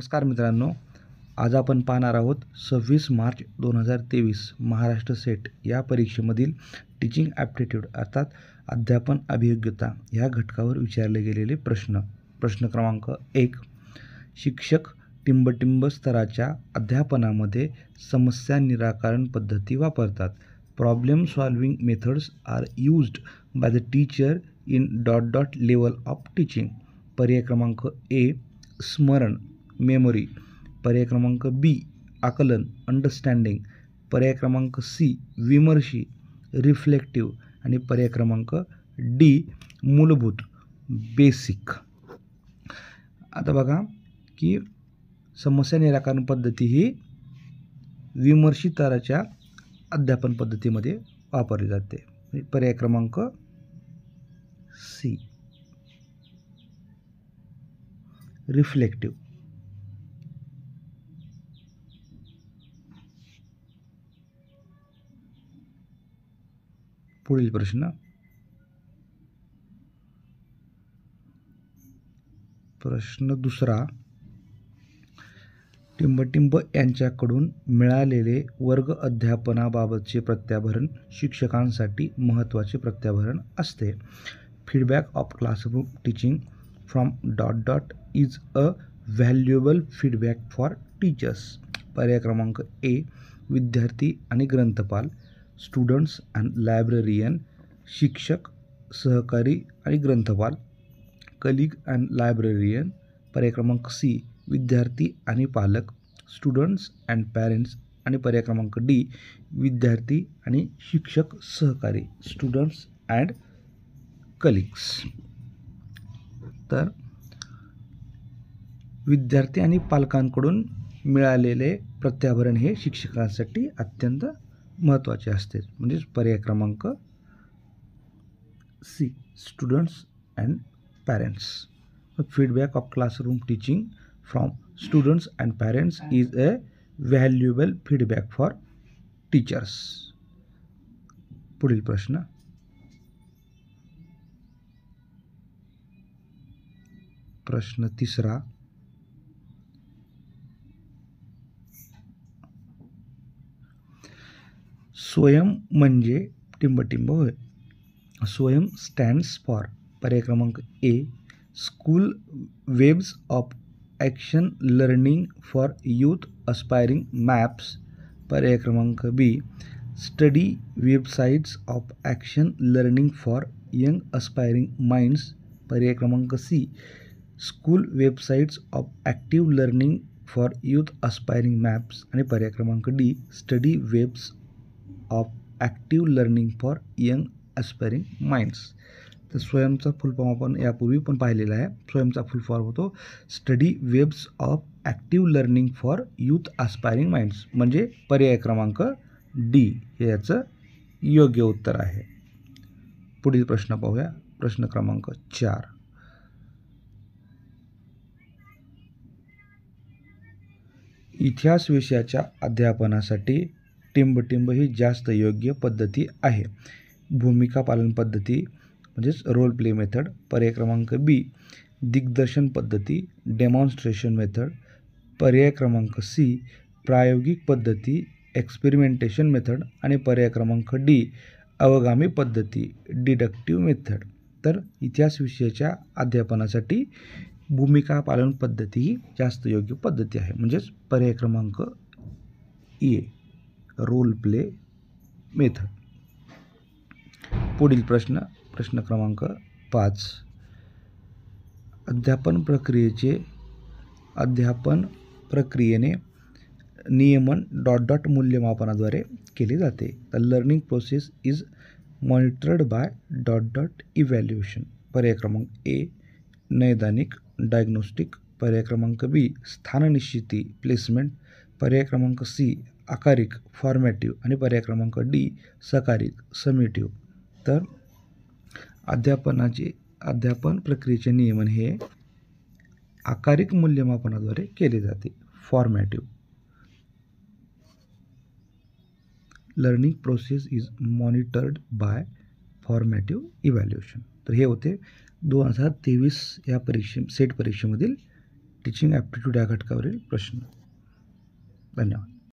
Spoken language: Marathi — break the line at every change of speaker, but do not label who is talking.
नमस्कार मित्रांनो, आज आपण पाहणार आहोत 26 मार्च 2023 महाराष्ट्र सेट या परीक्षेमधील टीचिंग ॲप्टिट्यूड अर्थात अध्यापन अभियोग्यता ह्या घटकावर विचारले गेलेले प्रश्न. प्रश्न क्रमांक 1. शिक्षक टिंबटिंब स्तराच्या अध्यापनामध्ये समस्या निराकरण पद्धती वापरतात. Problem solving methods are used by the teacher in ... level of teaching. पर्याय क्रमांक ए स्मरण मेमोरी, पर्याय क्रमांक बी आकलन अंडरस्टँडिंग, पर्याय क्रमांक सी विमर्शी रिफ्लेक्टिव्ह आणि पर्याय क्रमांक डी मूलभूत बेसिक. आता बघा की समस्या निराकरण पद्धती ही विमर्शी स्तराच्या अध्यापन पद्धतीमध्ये वापरली जाते. पर्याय क्रमांक सी रिफ्लेक्टिव्ह. पुढील प्रश्न. प्रश्न दुसरा. टिंबटिंब यांच्याकडून मिळालेले वर्ग अध्यापनाबाबतचे प्रत्याभरण शिक्षकांसाठी महत्त्वाचे प्रत्याभरण असते. Feedback of classroom teaching from ... is a valuable feedback for teachers. पर्याय क्रमांक ए विद्यार्थी आणि ग्रंथपाल स्टुडंट्स अँड लायब्ररियन, शिक्षक सहकारी आणि ग्रंथपाल कलिग अँड लायब्ररियन. पर्याय क्रमांक सी विद्यार्थी आणि पालक स्टुडंट्स अँड पॅरेंट्स आणि पर्याय क्रमांक डी विद्यार्थी आणि शिक्षक सहकारी स्टुडंट्स अँड कलिग्स. तर विद्यार्थी आणि पालकांकडून मिळालेले प्रत्याभरण हे शिक्षकांसाठी अत्यंत महत्त्वाचे असते. म्हणजेच पर्याय क्रमांक C students and parents. Feedback of classroom teaching from students and parents is a valuable feedback for teachers. पुढील प्रश्न. प्रश्न तिसरा. स्वयं म्हणजे टिंबटिंब होय. स्वयं स्टँड्स फॉर. पर्याय क्रमांक A school webs of action learning for youth aspiring maps. पर्याय क्रमांक B study websites of action learning for young aspiring minds. पर्याय क्रमांक C school websites of active learning for youth aspiring maps आणि पर्याय क्रमांक D study webs of active learning for young aspiring minds. तर स्वयंचा फुल फॉर्म आपण यापूर्वी पण पाहिलेला आहे. स्वयंचा फुल फॉर्म होतो study webs of active learning for youth aspiring minds. म्हणजे पर्याय क्रमांक डी हे याचं योग्य उत्तर आहे. पुढील प्रश्न पाहूया. प्रश्न क्रमांक 4. इतिहास विषयाच्या अध्यापनासाठी टिंबटिंब ही जास्त योग्य पद्धती आहे. भूमिका पालन पद्धती म्हणजेच रोल प्ले मेथड. पर्याय क्रमांक बी दिग्दर्शन पद्धती डेमॉन्स्ट्रेशन मेथड. पर्याय क्रमांक सी प्रायोगिक पद्धती एक्सपेरिमेंटेशन मेथड आणि पर्याय क्रमांक डी अवगामी पद्धती डिडक्टिव्ह मेथड. तर इतिहास विषयाच्या अध्यापनासाठी भूमिका पालन पद्धती ही जास्त योग्य पद्धती आहे. म्हणजेच पर्याय क्रमांक ए रोल प्ले मेथड. पुढील प्रश्न. प्रश्न क्रमांक 5. अध्यापन प्रक्रियेने नियमन ... मूल्यमापनाद्वारे केले जाते. The learning process is monitored bye ... evaluation. पर्याय क्रमांक ए नैदानिक डायग्नोस्टिक. पर्याय क्रमांक बी स्थाननिश्चिती प्लेसमेंट. पर्याय क्रमांक सी आकारिक फॉर्मॅटिव्ह आणि पर्याय क्रमांक डी सकारिक समेटिव्ह. तर अध्यापन प्रक्रियेचे नियमन हे आकारिक मूल्यमापनाद्वारे केले जाते. Formative. Learning process is monitored by formative evaluation. तर हे होते 2023 या सेट परीक्षेमधील टीचिंग ॲप्टिट्यूड या घटकावरील प्रश्न. धन्यवाद.